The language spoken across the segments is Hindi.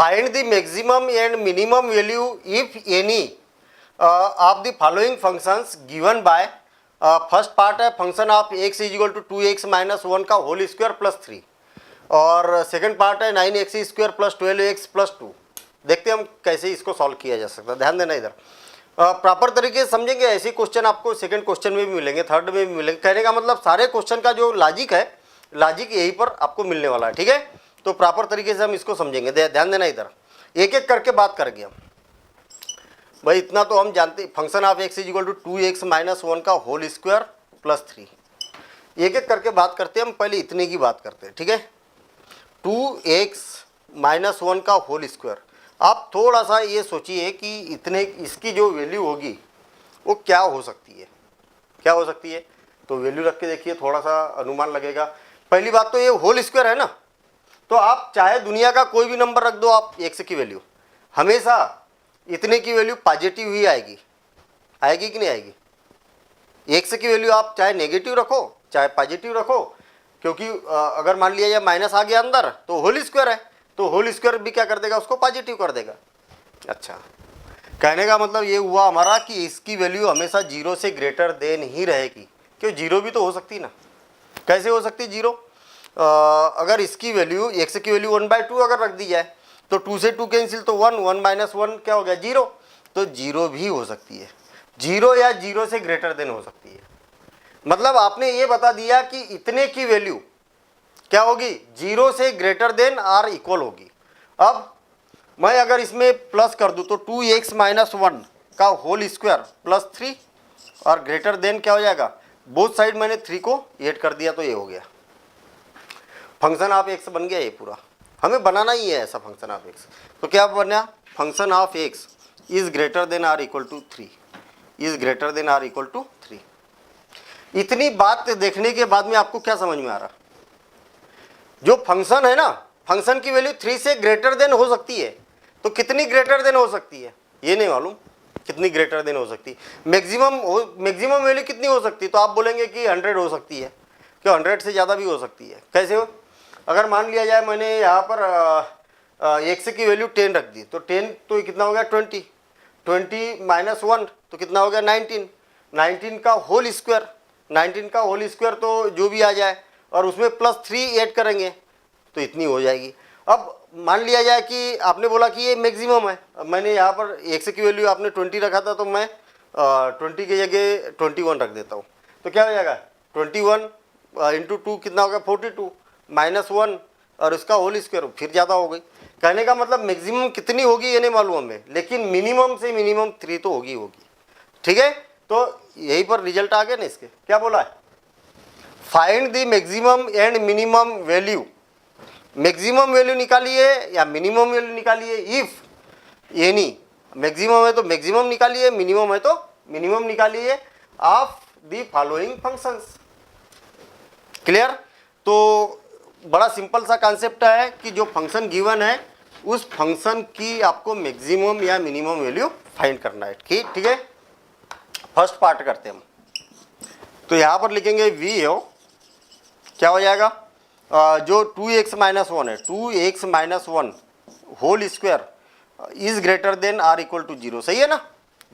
Find the maximum and minimum value if any of the following functions given by, first part है function of x is equal to 2x minus 1 का होल स्क्वायर प्लस 3, और सेकंड पार्ट है 9x square plus 12x plus 2। देखते हैं हम कैसे इसको सॉल्व किया जा सकता है। ध्यान देना इधर, प्रॉपर तरीके से समझेंगे। ऐसे क्वेश्चन आपको सेकंड क्वेश्चन में भी मिलेंगे, थर्ड में भी मिलेंगे। कहने का मतलब सारे क्वेश्चन का जो लॉजिक है, लॉजिक यहीं पर आपको मिलने वाला है। ठीक है, तो प्रॉपर तरीके से हम इसको समझेंगे। ध्यान देना इधर, एक एक करके बात करेंगे हम। भाई इतना तो हम जानते, function of x is equal to 2x minus 1 का होल स्क्वायर प्लस 3। एक एक करके बात करते हैं हम। पहले इतने की बात करते हैं, ठीक है। 2x माइनस 1 का होल स्क्वायर। आप थोड़ा सा ये सोचिए कि इतने, इसकी जो वैल्यू होगी वो क्या हो सकती है, क्या हो सकती है। तो वैल्यू रख के देखिए, थोड़ा सा अनुमान लगेगा। पहली बात तो ये होल स्क्वायर है ना, तो आप चाहे दुनिया का कोई भी नंबर रख दो, आप x की वैल्यू हमेशा इतने की वैल्यू पॉजिटिव ही आएगी। आएगी कि नहीं आएगी। x की वैल्यू आप चाहे नेगेटिव रखो चाहे पॉजिटिव रखो, क्योंकि अगर मान लिया जाए माइनस आ गया अंदर तो होल स्क्वायर है, तो होल स्क्वायर भी क्या कर देगा, उसको पॉजिटिव कर देगा। अच्छा, कहने का मतलब ये हुआ हमारा कि इसकी वैल्यू हमेशा 0 से ग्रेटर देन ही रहेगी। क्यों, 0 भी तो हो सकती ना। कैसे हो सकती 0, अगर इसकी वैल्यू x की वैल्यू 1/2 अगर रख दी जाए तो 2 से 2 कैंसिल, तो 1, 1 माइनस 1 क्या हो गया 0। तो 0 भी हो सकती है, 0 या 0 से ग्रेटर देन हो सकती है। मतलब आपने ये बता दिया कि इतने की वैल्यू क्या होगी, 0 से ग्रेटर देन आर इक्वल होगी। अब मैं अगर इसमें प्लस कर दूं तो 2x माइनस 1 का होल स्क्वायर प्लस 3 और ग्रेटर देन क्या हो जाएगा, बोथ साइड मैंने 3 को ऐड कर दिया तो ये हो गया। फंक्शन ऑफ x बन गया ये पूरा। हमें बनाना ही है ऐसा फंक्शन ऑफ x। तो क्या बना, function of x is greater than or equal to 3, is greater than or equal to 3। इतनी बात देखने के बाद में आपको क्या समझ में आ रहा, जो फंक्शन है ना, फंक्शन की वैल्यू 3 से ग्रेटर देन हो सकती है। तो कितनी ग्रेटर देन हो सकती है ये नहीं मालूम, कितनी ग्रेटर देन हो सकती है। मैक्सिमम वैल्यू कितनी हो सकती है, तो आप बोलेंगे कि 100 हो सकती है। क्यों, 100 से ज़्यादा भी हो सकती है। कैसे हो, अगर मान लिया जाए मैंने यहाँ पर x की वैल्यू 10 रख दी, तो 10 तो कितना हो गया 20, 20 माइनस 1 तो कितना हो गया 19, 19 का होल स्क्वायर, 19 का होल स्क्वायर तो जो भी आ जाए और उसमें प्लस 3 ऐड करेंगे तो इतनी हो जाएगी। अब मान लिया जाए कि आपने बोला कि ये मैक्सिमम है, मैंने यहाँ पर x की वैल्यू आपने 20 रखा था तो मैं 20 की जगह 21 रख देता हूँ। तो क्या हो जाएगा 21 इंटू 2 कितना होगा 42 माइनस 1 और इसका होल स्क्वायर फिर ज़्यादा हो गई। कहने का मतलब मैक्सिमम कितनी होगी ये नहीं मालूम हमें, लेकिन मिनिमम से मिनिमम 3 तो होगी। ठीक है, तो यहीं पर रिजल्ट आ गया ना इसके। क्या बोला है, find the maximum and minimum value. Maximum value निकालिए या मिनिमम वैल्यू निकालिए इफ एनी। मैक्सिमम है तो मैक्सिमम निकालिए, मिनिमम है तो मिनिमम निकालिए of the following functions. Clear. तो बड़ा सिंपल सा कॉन्सेप्ट है कि जो फंक्शन गिवन है उस फंक्शन की आपको मैक्सिमम या मिनिमम वैल्यू फाइंड करना है। ठीक है, फर्स्ट पार्ट करते हैं हम। तो यहाँ पर लिखेंगे वी हो, क्या हो जाएगा, जो 2x माइनस 1 है, 2x minus 1 whole square is greater than or equal to 0। सही है ना,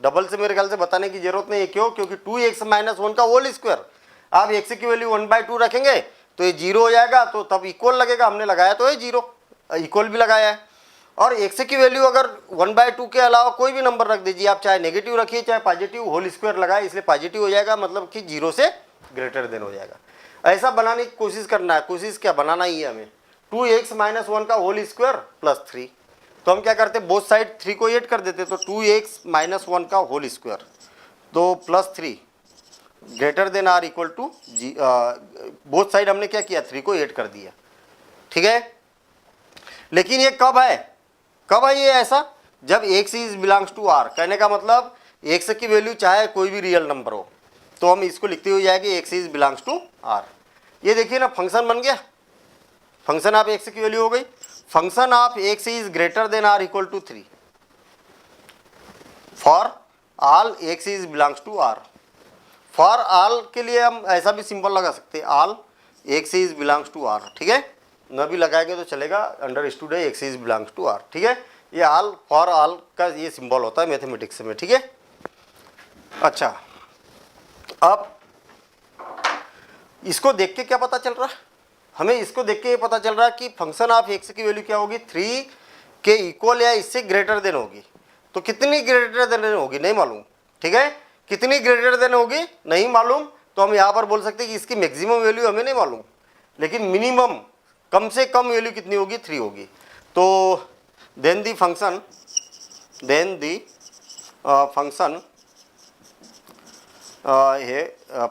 डबल से मेरे ख्याल से बताने की जरूरत नहीं है। क्यों, क्योंकि 2x माइनस 1 का होल स्क्वायर, आप x की वैल्यू 1/2 रखेंगे तो ये 0 हो जाएगा, तो तब इक्वल लगेगा। हमने लगाया तो ये 0, इक्वल भी लगाया है। और x की वैल्यू अगर 1/2 के अलावा कोई भी नंबर रख दीजिए, आप चाहे नेगेटिव रखिए चाहे पॉजिटिव, होल स्क्वायर लगाए इसलिए पॉजिटिव हो जाएगा, मतलब कि 0 से ग्रेटर देन हो जाएगा। ऐसा बनाने की कोशिश करना है, कोशिश क्या बनाना ही है हमें। 2x माइनस 1 का होल स्क्वायर प्लस 3, तो हम क्या करते हैं बोथ साइड 3 को ऐड कर देते, तो 2x माइनस 1 का होल स्क्वायर तो plus 3 greater than or equal to both side हमने क्या किया 3 को ऐड कर दिया। ठीक है, लेकिन ये कब है ये ऐसा, जब x is belongs to r। कहने का मतलब x की वैल्यू चाहे कोई भी रियल नंबर हो, तो हम इसको लिखते हुए जाएंगे x is belongs to r। ये देखिए ना, फंक्शन बन गया, फंक्शन ऑफ x की वैल्यू हो गई। Function of x is greater than r equal to 3 for all x is belongs to r। For all के लिए हम ऐसा भी सिंबल लगा सकते हैं, all x is belongs to r। ठीक है, न भी लगाएंगे तो चलेगा, अंडरस्टूड है x is belongs to R. ठीक है, ये ऑल फॉर ऑल का ये सिंबल होता है मैथमेटिक्स में। ठीक है, अच्छा अब इसको देख के क्या पता चल रहा है हमें? इसको देख के ये पता चल रहा है कि फंक्शन ऑफ एक्स की वैल्यू क्या होगी, 3 के इक्वल या इससे ग्रेटर देन होगी। तो कितनी ग्रेटर देन होगी नहीं मालूम। ठीक है, कितनी ग्रेटर देन होगी नहीं मालूम, तो हम यहाँ पर बोल सकते हैं कि इसकी मैक्सिमम वैल्यू हमें नहीं मालूम, लेकिन मिनिमम कम से कम वैल्यू कितनी होगी, 3 होगी। तो then the function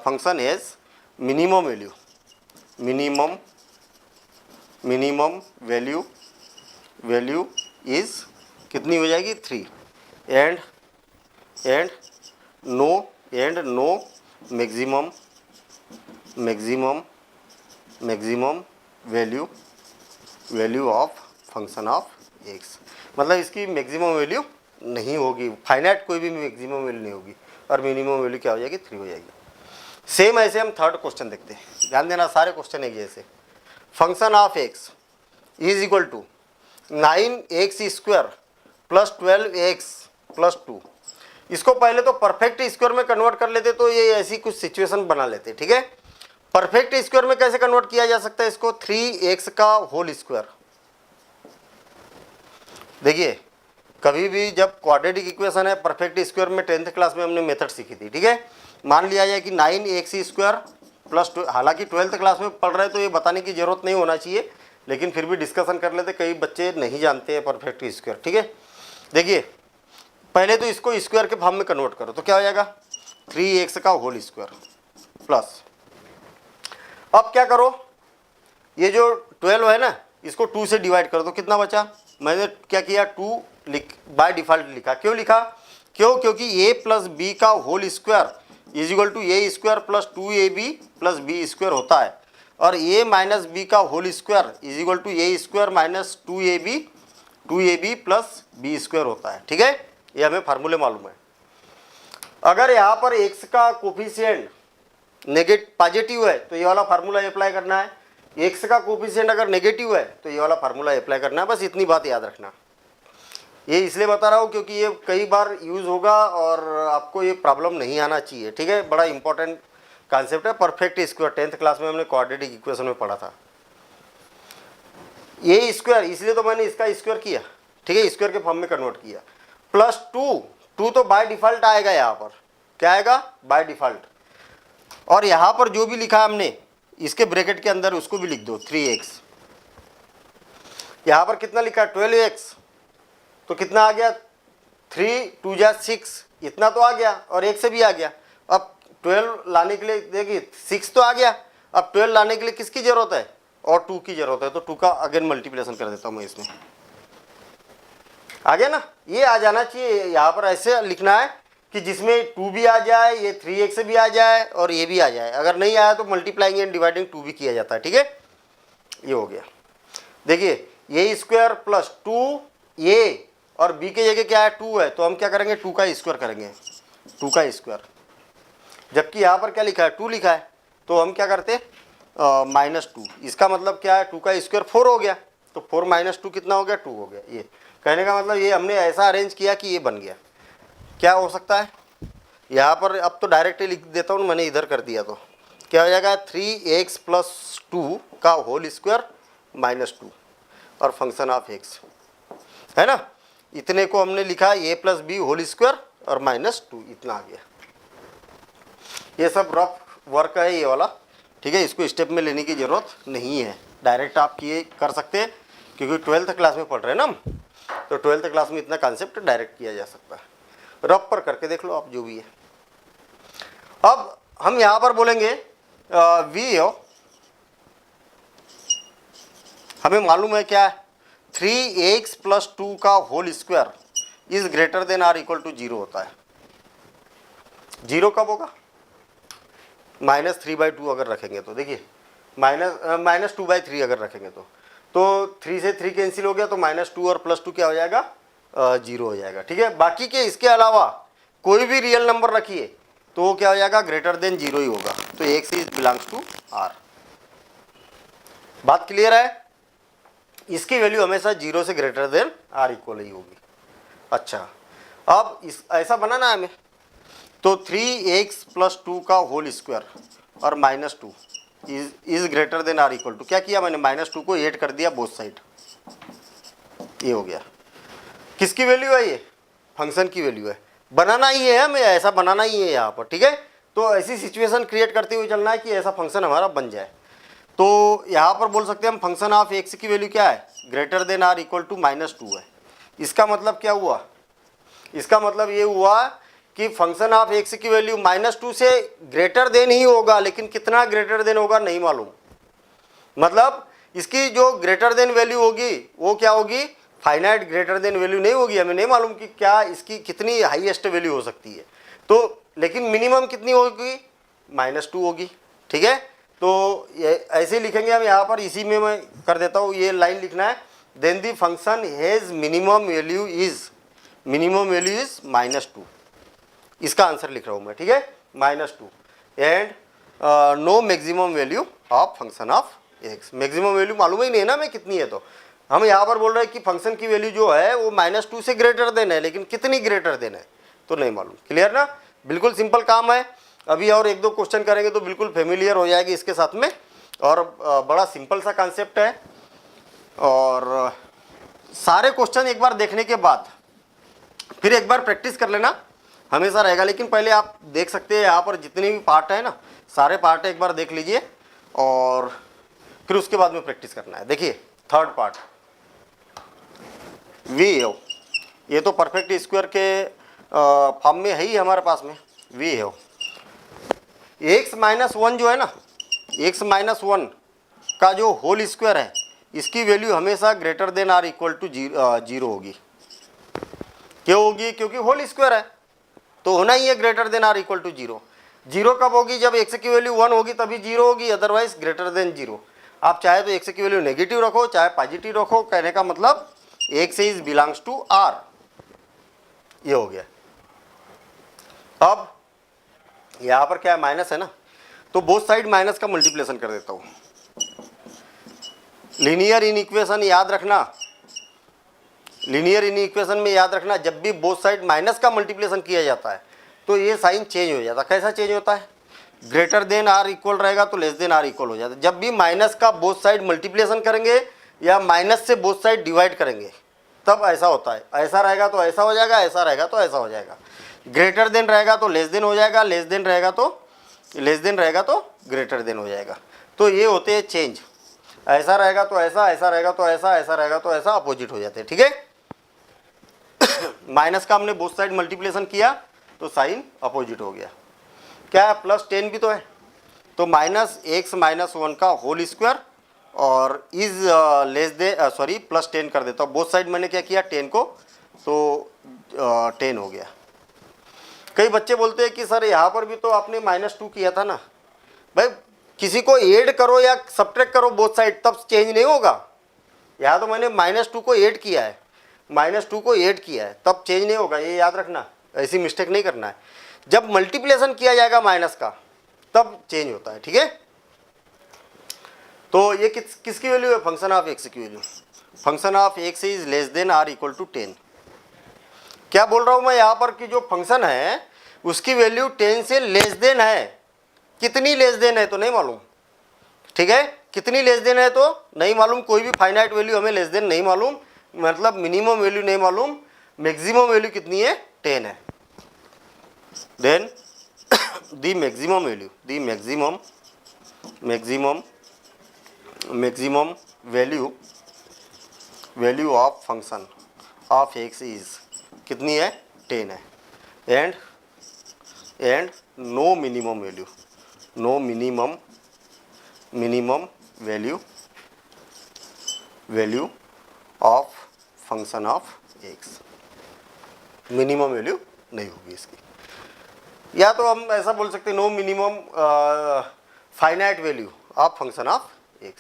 function is minimum value is कितनी हो जाएगी, 3 and no maximum value of function of x. मतलब इसकी मैक्सिमम वैल्यू नहीं होगी, फाइनाइट कोई भी मैक्सिमम वैल्यू नहीं होगी, और मिनिमम वैल्यू क्या हो जाएगी, 3 हो जाएगी। सेम ऐसे हम थर्ड क्वेश्चन देखते हैं, ध्यान देना सारे क्वेश्चन एक जैसे। Function of x is equal to 9x² plus 12x plus 2। इसको पहले तो परफेक्ट स्क्वायर में कन्वर्ट कर लेते तो ये ऐसी कुछ सिचुएशन बना लेते। ठीक है, परफेक्ट स्क्वायर में कैसे कन्वर्ट किया जा सकता है इसको, 3x का होल स्क्वायर। देखिए कभी भी जब क्वाड्रेटिक इक्वेशन है परफेक्ट स्क्वायर में 10th क्लास में हमने मेथड सीखी थी। ठीक है, मान लिया जाए कि 9x² प्लस 2, हालांकि 12th क्लास में पढ़ रहे तो ये बताने की जरूरत नहीं होना चाहिए, लेकिन फिर भी डिस्कशन कर लेते, कई बच्चे नहीं जानते हैं परफेक्ट स्क्वायर। ठीक है, देखिए पहले तो इसको स्क्वायर के फॉर्म में कन्वर्ट करो तो क्या हो जाएगा, 3x का होल स्क्वायर प्लस, अब क्या करो, ये जो 12 है ना इसको 2 से डिवाइड करो तो कितना बचा। मैंने क्या किया, 2 बाय डिफॉल्ट लिखा। क्यों लिखा, क्योंकि a प्लस बी का whole square is equal to a square plus 2ab plus b square होता है, और a माइनस बी का whole square is equal to a square minus 2ab plus b square होता है। ठीक है, ये हमें फार्मूले मालूम है। अगर यहाँ पर x का कोफिशिएंट पॉजिटिव है तो ये वाला फार्मूला अप्लाई करना है, x का कोफिशिएंट अगर नेगेटिव है तो ये वाला फार्मूला अप्लाई करना है। बस इतनी बात याद रखना। ये इसलिए बता रहा हूँ क्योंकि ये कई बार यूज़ होगा और आपको ये प्रॉब्लम नहीं आना चाहिए। ठीक है, बड़ा इंपॉर्टेंट कॉन्सेप्ट है परफेक्ट स्क्वायर, 10th क्लास में हमने क्वाड्रेटिक इक्वेशन में पढ़ा था। ये स्क्वायर इसलिए तो मैंने इसका स्क्वायर किया। ठीक है, स्क्वायर के फॉर्म में कन्वर्ट किया, प्लस 2 तो बाय डिफॉल्ट आएगा, यहाँ पर क्या आएगा, बाय डिफॉल्ट। और यहाँ पर जो भी लिखा हमने इसके ब्रैकेट के अंदर उसको भी लिख दो, 3x। यहाँ पर कितना लिखा है, 12x, तो कितना आ गया, 3 2 जा 6, इतना तो आ गया, और 1 से भी आ गया। अब 12 लाने के लिए देखिए 6 तो आ गया, अब 12 लाने के लिए किसकी जरूरत है, और 2 की जरूरत है, तो 2 का अगेन मल्टीप्लिकेशन कर देता हूँ मैं इसमें। आ गया ना, ये आ जाना चाहिए। यहाँ पर ऐसे लिखना है कि जिसमें 2 भी आ जाए, ये 3x भी आ जाए और ये भी आ जाए। अगर नहीं आया तो मल्टीप्लाइंग एंड डिवाइडिंग 2 भी किया जाता है। ठीक है, ये हो गया। देखिए ये स्क्वायर प्लस 2 ये और b के जगह क्या है, 2 है, तो हम क्या करेंगे, 2 का स्क्वायर करेंगे, 2 का स्क्वायर। जबकि यहाँ पर क्या लिखा है, 2 लिखा है, तो हम क्या करते -2। इसका मतलब क्या है, 2 का स्क्वायर 4 हो गया, तो 4 - 2 कितना हो गया, 2 हो गया। ये कहने का मतलब ये हमने ऐसा अरेंज किया कि ये बन गया। क्या हो सकता है यहाँ पर, अब तो डायरेक्ट ही लिख देता हूँ, मैंने इधर कर दिया तो क्या हो जाएगा, 3x प्लस 2 का होल स्क्वायर -2 और फंक्शन ऑफ x है ना। इतने को हमने लिखा a plus b whole square और -2, इतना आ गया। ये सब रफ वर्क है ये वाला। ठीक है, इसको स्टेप में लेने की ज़रूरत नहीं है, डायरेक्ट आप ये कर सकते हैं क्योंकि 12th क्लास में पढ़ रहे हैं ना हम, तो 12th क्लास में इतना कॉन्सेप्ट डायरेक्ट किया जा सकता है। रफ पर करके देख लो आप जो भी है। अब हम यहाँ पर बोलेंगे वी हो, हमें मालूम है क्या है, 3x प्लस 2 का whole square is greater than or equal to 0 होता है। 0 कब होगा, -3/2 अगर रखेंगे तो, देखिए -2/3 अगर रखेंगे तो 3 से 3 कैंसिल हो गया, तो -2 और +2 क्या हो जाएगा, 0 हो जाएगा। ठीक है, बाकी के इसके अलावा कोई भी रियल नंबर रखिए तो वो क्या हो जाएगा, ग्रेटर देन 0 ही होगा। तो x is belongs to r। बात क्लियर है। इसकी वैल्यू हमेशा 0 से ग्रेटर देन आर इक्वल ही होगी। अच्छा, अब इस ऐसा बनाना है हमें, तो 3x + 2 का होल स्क्वायर और -2 is greater than or equal to, क्या किया मैंने, -2 को ऐड कर दिया बोथ साइड, ये हो गया। किसकी वैल्यू है ये, फंक्शन की वैल्यू है, बनाना ही है हमें, ऐसा बनाना ही है यहाँ पर, ठीक है। तो ऐसी सिचुएशन क्रिएट करते हुए चलना है कि ऐसा फंक्शन हमारा बन जाए। तो यहाँ पर बोल सकते हैं हम फंक्शन ऑफ x की वैल्यू क्या है, greater than or equal to -2 है। इसका मतलब क्या हुआ, इसका मतलब ये हुआ कि फंक्शन ऑफ x की वैल्यू -2 से ग्रेटर देन ही होगा, लेकिन कितना ग्रेटर देन होगा नहीं मालूम। मतलब इसकी जो ग्रेटर देन वैल्यू होगी वो क्या होगी, फाइनाइट ग्रेटर देन वैल्यू नहीं होगी, हमें नहीं मालूम कि क्या इसकी कितनी हाईएस्ट वैल्यू हो सकती है। तो लेकिन मिनिमम कितनी होगी, -2 होगी, ठीक है। तो ये ऐसे लिखेंगे हम यहाँ पर, इसी में मैं कर देता हूँ, ये लाइन लिखना है, then the function has minimum value is -2, इसका आंसर लिख रहा हूँ मैं, ठीक है, -2 and no maximum value of function of x। Maximum value मालूम ही नहीं है ना हमें कितनी है, तो हम यहाँ पर बोल रहे हैं कि फंक्शन की वैल्यू जो है वो -2 से ग्रेटर देन है, लेकिन कितनी ग्रेटर देन है तो नहीं मालूम। क्लियर ना, बिल्कुल सिंपल काम है। अभी और 1-2 क्वेश्चन करेंगे तो बिल्कुल फेमिलियर हो जाएगी इसके साथ में, और बड़ा सिंपल सा कॉन्सेप्ट है। और सारे क्वेश्चन एक बार देखने के बाद फिर एक बार प्रैक्टिस कर लेना हमेशा रहेगा, लेकिन पहले आप देख सकते हैं यहाँ पर जितने भी पार्ट है ना, सारे पार्ट एक बार देख लीजिए और फिर उसके बाद में प्रैक्टिस करना है। देखिए थर्ड पार्ट, वी है, ये तो परफेक्ट स्क्वायर के फॉर्म में है ही हमारे पास में, वी है। x-1 जो है ना, x-1 का जो होल स्क्वायर है, इसकी वैल्यू हमेशा greater than or equal to 0 होगी। क्यों होगी, क्योंकि होल स्क्वायर है तो होना ही है greater than or equal to 0। 0 कब होगी, जब x की वैल्यू 1 होगी तभी 0 होगी, अदरवाइज ग्रेटर देन 0। आप चाहे तो x की वैल्यू नेगेटिव रखो चाहे पॉजिटिव रखो, कहने का मतलब x is belongs to r, ये हो गया। अब यहाँ पर क्या है, माइनस है ना, तो बोथ साइड माइनस का मल्टीप्लिकेशन कर देता हूँ। लीनियर इन इक्वेशन याद रखना, लीनियर इन इक्वेशन में याद रखना, जब भी बोथ साइड माइनस का मल्टीप्लिकेशन किया जाता है तो ये साइन चेंज हो जाता है। कैसा चेंज होता है, ग्रेटर देन आर इक्वल रहेगा तो लेस देन आर इक्वल हो जाता है। जब भी माइनस का बोथ साइड मल्टीप्लिकेशन करेंगे या माइनस से बोथ साइड डिवाइड करेंगे तब ऐसा होता है, ऐसा रहेगा तो ऐसा हो जाएगा, ऐसा रहेगा तो ऐसा हो जाएगा। ग्रेटर देन रहेगा तो लेस देन हो जाएगा, लेस देन रहेगा तो ग्रेटर देन हो जाएगा। तो ये होते हैं चेंज, ऐसा रहेगा तो ऐसा, ऐसा रहेगा तो ऐसा, ऐसा रहेगा तो ऐसा, अपोजिट हो जाते हैं, ठीक है। माइनस का हमने बोथ साइड मल्टीप्लिकेशन किया तो साइन अपोजिट हो गया। क्या है, +10 भी तो है, तो -x-1 का होल स्क्वायर और इज लेस देन, सॉरी +10 कर देता हूँ, बोथ साइड मैंने क्या किया 10 को, तो 10 हो गया। कई बच्चे बोलते हैं कि सर यहाँ पर भी तो आपने -2 किया था ना। भाई किसी को ऐड करो या सब्ट्रैक्ट करो बोथ साइड, तब चेंज नहीं होगा। यहाँ तो मैंने -2 को ऐड किया है, -2 को ऐड किया है, तब चेंज नहीं होगा, ये याद रखना, ऐसी मिस्टेक नहीं करना है। जब मल्टीप्लिकेशन किया जाएगा माइनस का तब चेंज होता है, ठीक है। तो ये किसकी वैल्यू है, फंक्शन ऑफ x की value, function of x is less than or equal to 10। क्या बोल रहा हूं मैं यहाँ पर कि जो फंक्शन है उसकी वैल्यू 10 से लेस देन है। कितनी लेस देन है तो नहीं मालूम, ठीक है, कितनी लेस देन है तो नहीं मालूम। कोई भी फाइनाइट वैल्यू हमें लेस देन नहीं मालूम, मतलब मिनिमम वैल्यू नहीं मालूम, मैक्सिमम वैल्यू कितनी है 10 है। Then the maximum value, the maximum value of function of x is कितनी है 10 है। And no minimum value of function of x, minimum value नहीं होगी इसकी। या तो हम ऐसा बोल सकते हैं no minimum finite value of function of x।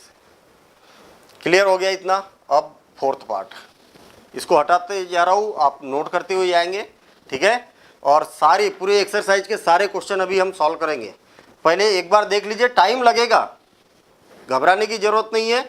Clear हो गया इतना। अब फोर्थ पार्ट, इसको हटाते जा रहा हूँ, आप नोट करते हुए जाएंगे, ठीक है। और सारे पूरे एक्सरसाइज के सारे क्वेश्चन अभी हम सॉल्व करेंगे। पहले एक बार देख लीजिए, टाइम लगेगा, घबराने की जरूरत नहीं है।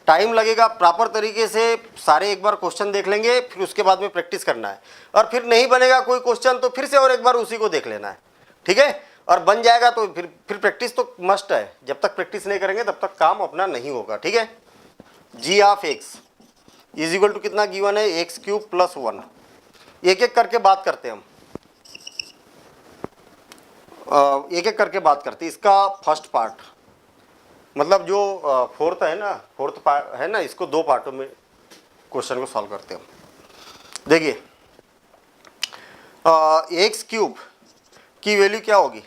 टाइम लगेगा, प्रॉपर तरीके से सारे एक बार क्वेश्चन देख लेंगे, फिर उसके बाद में प्रैक्टिस करना है। और फिर नहीं बनेगा कोई क्वेश्चन तो फिर से और एक बार उसी को देख लेना है, ठीक है। और बन जाएगा तो फिर प्रैक्टिस तो मस्ट है, जब तक प्रैक्टिस नहीं करेंगे तब तक काम अपना नहीं होगा, ठीक है। G of x is equal to कितना गिवन है, एक्स क्यूब प्लस 1। एक एक करके बात करते हैं हम, एक एक करके बात करते हैं। इसका फर्स्ट पार्ट मतलब जो फोर्थ है ना, फोर्थ पार्ट है ना, इसको दो पार्टों में क्वेश्चन को सॉल्व करते हैं हम। देखिए एक्स क्यूब की वैल्यू क्या होगी,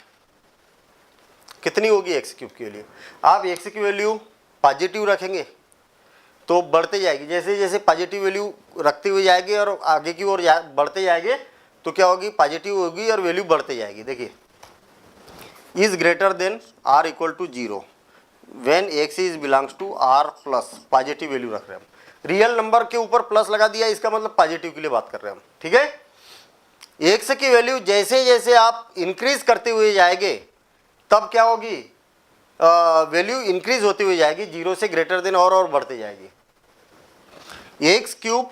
कितनी होगी एक्स क्यूब की वैल्यू। आप एक्स की वैल्यू पॉजिटिव रखेंगे तो बढ़ते जाएगी, जैसे जैसे पॉजिटिव वैल्यू रखते हुए जाएगी और आगे की ओर बढ़ते जाएंगे तो क्या होगी, पॉजिटिव होगी और वैल्यू बढ़ते जाएगी। देखिए is greater than or equal to 0 when x is belongs to R plus, positive value रख रहे हैं हम। रियल नंबर के ऊपर प्लस लगा दिया, इसका मतलब पॉजिटिव के लिए बात कर रहे हैं हम, ठीक है। एक्स की वैल्यू जैसे जैसे आप इंक्रीज करते हुए जाएंगे तब क्या होगी, वैल्यू इंक्रीज होती हुई जाएगी, 0 से ग्रेटर देन और बढ़ते जाएगी। X cube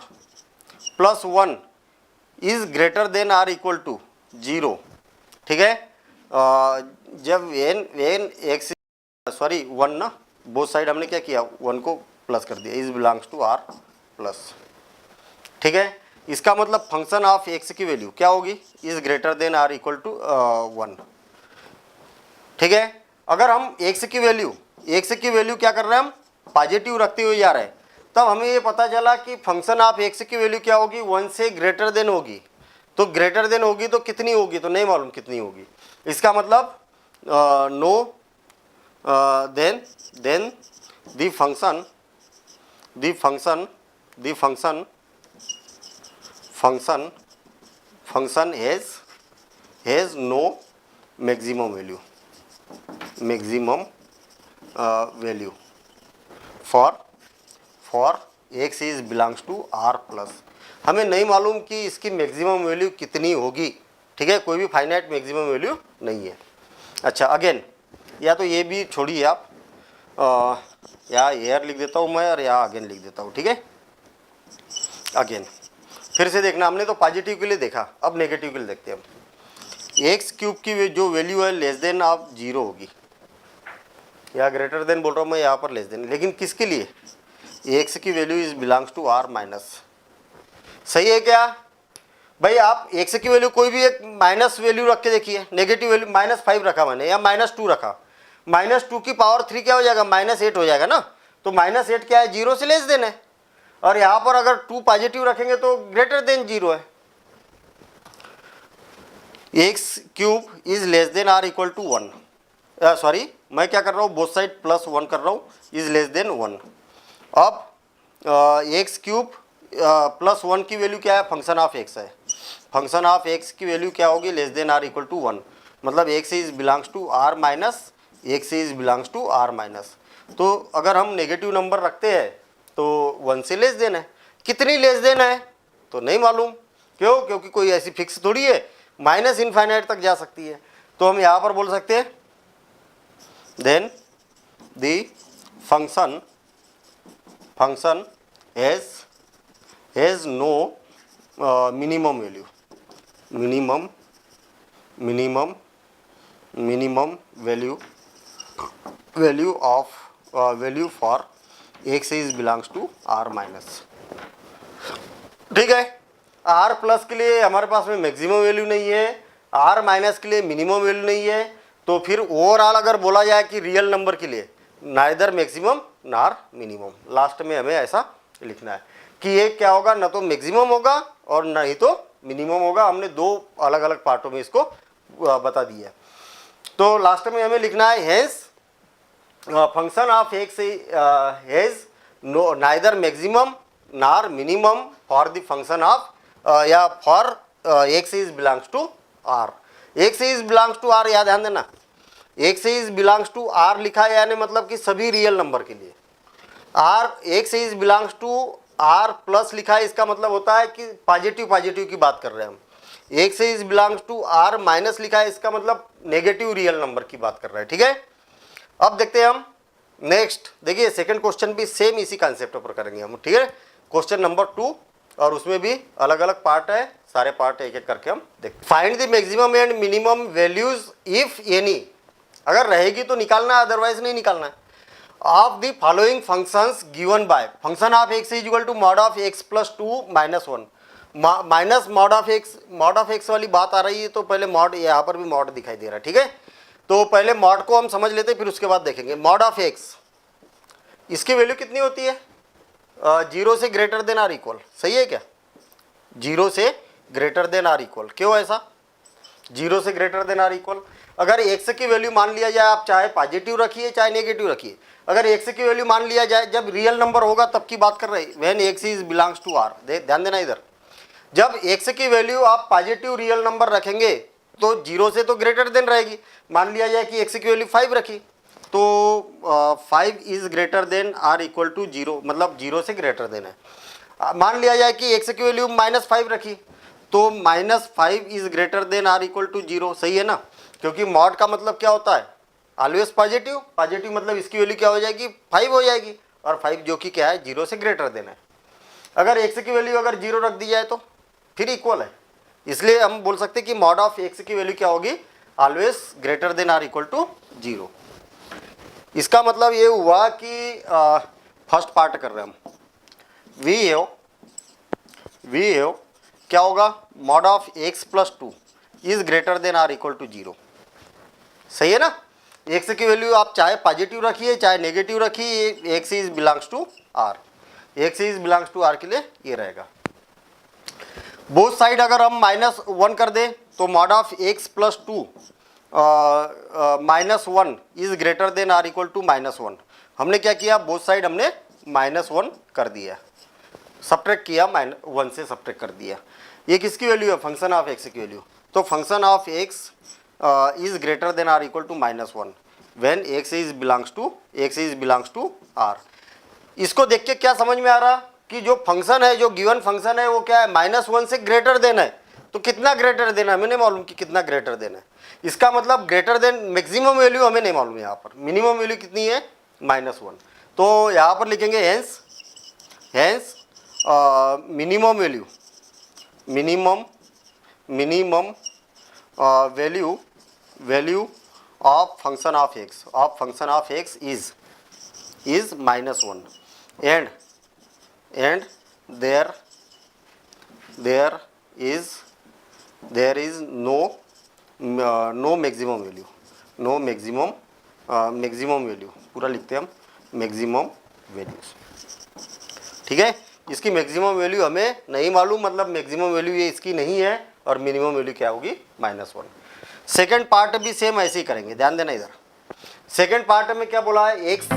plus 1 is greater than or equal to 0, ठीक है। जब वेन एक्स सॉरी 1 ना, बोथ साइड हमने क्या किया, 1 को प्लस कर दिया, is belongs to R plus, ठीक है। इसका मतलब फंक्शन ऑफ एक्स की वैल्यू क्या होगी, is greater than or equal to 1, ठीक है। अगर हम एक्स की वैल्यू क्या कर रहे हैं, हम पॉजिटिव रखते हुए जा रहे हैं, तब हमें ये पता चला कि फंक्शन ऑफ एक्स की वैल्यू क्या होगी, 1 से ग्रेटर देन होगी। तो ग्रेटर देन होगी तो कितनी होगी, तो नहीं मालूम कितनी होगी। इसका मतलब no then the function has no maximum value for x is belongs to R plus. हमें नहीं मालूम कि इसकी मैक्सिमम वैल्यू कितनी होगी, ठीक है, कोई भी फाइनाइट मैक्सिमम वैल्यू नहीं है। अच्छा अगेन, या तो ये भी छोड़िए आप, यहाँ एयर लिख देता हूँ मैं और यहाँ अगेन लिख देता हूँ, ठीक है। अगेन फिर से देखना, हमने तो पॉजिटिव के लिए देखा, अब नेगेटिव के लिए देखते हैं हम। एक्स क्यूब की जो वैल्यू है लेस देन आप 0 होगी, या ग्रेटर देन बोल रहा हूँ मैं यहाँ पर लेस देन, लेकिन किसके लिए, एक्स की value is belongs to R minus. सही है क्या भाई। आप एक्स की वैल्यू कोई भी एक माइनस वैल्यू रख के देखिए, नेगेटिव वैल्यू -5 रखा मैंने या -2 रखा, -2 की पावर 3 क्या हो जाएगा, -8 हो जाएगा ना। तो -8 क्या है, 0 से लेस देन है। और यहाँ पर अगर 2 पॉजिटिव रखेंगे तो ग्रेटर देन 0 है। X cube is less than or equal to 1, sorry मैं क्या कर रहा हूँ, बोथ साइड +1 कर रहा हूँ, इज लेस देन 1। अब एक्स क्यूब +1 की वैल्यू क्या है, फंक्शन ऑफ एक्स है। फंक्शन ऑफ एक्स की वैल्यू क्या होगी, less than or equal to 1, मतलब x is belongs to R minus, x is belongs to R minus. तो अगर हम नेगेटिव नंबर रखते हैं तो 1 से लेस देन है। कितनी लेस देन है तो नहीं मालूम, क्यों, क्योंकि कोई ऐसी फिक्स थोड़ी है, माइनस इनफाइनाइट तक जा सकती है। तो हम यहाँ पर बोल सकते हैं then the function has no minimum value for x is belongs to R minus, ठीक है। आर प्लस के लिए हमारे पास में मैक्सिमम वैल्यू नहीं है, आर माइनस के लिए मिनिमम वैल्यू नहीं है, तो फिर ओवरऑल अगर बोला जाए कि रियल नंबर के लिए neither maximum nor minimum, last में हमें ऐसा लिखना है कि ये क्या होगा, ना तो मैक्सिमम होगा और ना ही तो मिनिमम होगा। हमने दो अलग अलग पार्टों में इसको बता दिया है। तो लास्ट में हमें लिखना है hence function of x has no neither maximum nor minimum for the function of या for x is belongs to R. X is belongs to R, याद ध्यान देना, x is belongs to R लिखा है यानी मतलब कि सभी रियल नंबर के लिए। R x is belongs to R plus लिखा है, इसका मतलब होता है कि पॉजिटिव की बात कर रहे हैं हम। X is belongs to R minus लिखा है, इसका मतलब नेगेटिव रियल नंबर की बात कर रहे हैं, ठीक है। अब देखते हैं हम नेक्स्ट देखिए सेकंड क्वेश्चन भी सेम इसी कंसेप्ट पर करेंगे हम, ठीक है। क्वेश्चन नंबर 2 और उसमें भी अलग अलग पार्ट है, सारे पार्ट एक एक करके हम देखते। Find the maximum and minimum values if any, अगर रहेगी तो निकालना है, अदरवाइज नहीं निकालना है। Of the following functions given by function of x is equal to mod of x plus 2 minus 1 minus mod of x वाली बात आ रही है, तो पहले मॉड, यहाँ पर भी मॉड दिखाई दे रहा है, ठीक है। तो पहले मॉड को हम समझ लेते हैं, फिर उसके बाद देखेंगे। मॉड ऑफ एक्स, इसकी वैल्यू कितनी होती है? 0 से ग्रेटर देन आर इक्वल, सही है क्या? 0 से ग्रेटर देन आर इक्वल, क्यों ऐसा? 0 से ग्रेटर देन आर इक्वल, अगर एक्स की वैल्यू मान लिया जाए, आप चाहे पॉजिटिव रखिए चाहे नेगेटिव रखिए, अगर एक्स की वैल्यू मान लिया जाए, जब रियल नंबर होगा तब की बात कर रहे हैं, when x is belongs to R, ध्यान देना इधर। जब एक्स की वैल्यू आप पॉजिटिव रियल नंबर रखेंगे तो 0 से तो ग्रेटर देन रहेगी। मान लिया जाए कि एक्स की वैल्यू 5 रखी, तो 5 is greater than or equal to 0, मतलब 0 से ग्रेटर देन है। मान लिया जाए कि एक्स की वैल्यू -5 रखी, तो -5 is greater than or equal to 0, सही है ना। क्योंकि मॉड का मतलब क्या होता है? ऑलवेज पॉजिटिव, पॉजिटिव मतलब इसकी वैल्यू क्या हो जाएगी? 5 हो जाएगी, और 5 जो कि क्या है? 0 से ग्रेटर देन है। अगर एक्स की वैल्यू अगर 0 रख दी जाए तो फिर इक्वल है, इसलिए हम बोल सकते हैं कि मॉड ऑफ एक्स की वैल्यू क्या होगी? Always greater than or equal to 0। इसका मतलब ये हुआ कि फर्स्ट पार्ट कर रहे हैं हम, वी हैव क्या होगा? Mod of x plus 2 is greater than or equal to 0, सही है ना। एक्स की वैल्यू आप चाहे पॉजिटिव रखिए चाहे नेगेटिव रखिए, x is belongs to R, x is belongs to R के लिए ये रहेगा। बोथ साइड अगर हम -1 कर दें तो mod of x plus 2 -1 is greater than or equal to -1। हमने क्या किया? बोथ साइड हमने -1 कर दिया, सब्ट्रैक्ट किया, -1 से सब्ट्रैक्ट कर दिया। ये किसकी वैल्यू है? फंक्शन ऑफ एक्स की वैल्यू। तो function of x is greater than or equal to -1 when x is belongs to R. इसको देख के क्या समझ में आ रहा कि जो फंक्शन है, जो गिवन फंक्शन है, वो क्या है? -1 से ग्रेटर देन है। तो कितना ग्रेटर देन है हमें नहीं मालूम कि कितना ग्रेटर देन है। इसका मतलब ग्रेटर देन मैक्सिमम वैल्यू हमें नहीं मालूम। यहाँ पर मिनिमम वैल्यू कितनी है? -1। तो यहाँ पर लिखेंगे hence minimum value of function of x is -1 and there is no maximum value, पूरा लिखते हैं हम मैक्सिमम वैल्यूज, ठीक है। इसकी मैक्सिमम वैल्यू हमें नहीं मालूम, मतलब मैक्सिमम वैल्यू ये इसकी नहीं है, और मिनिमम वैल्यू क्या होगी? -1। सेकेंड पार्ट भी सेम ऐसे ही करेंगे, ध्यान देना इधर। सेकेंड पार्ट में क्या बोला है? एक्स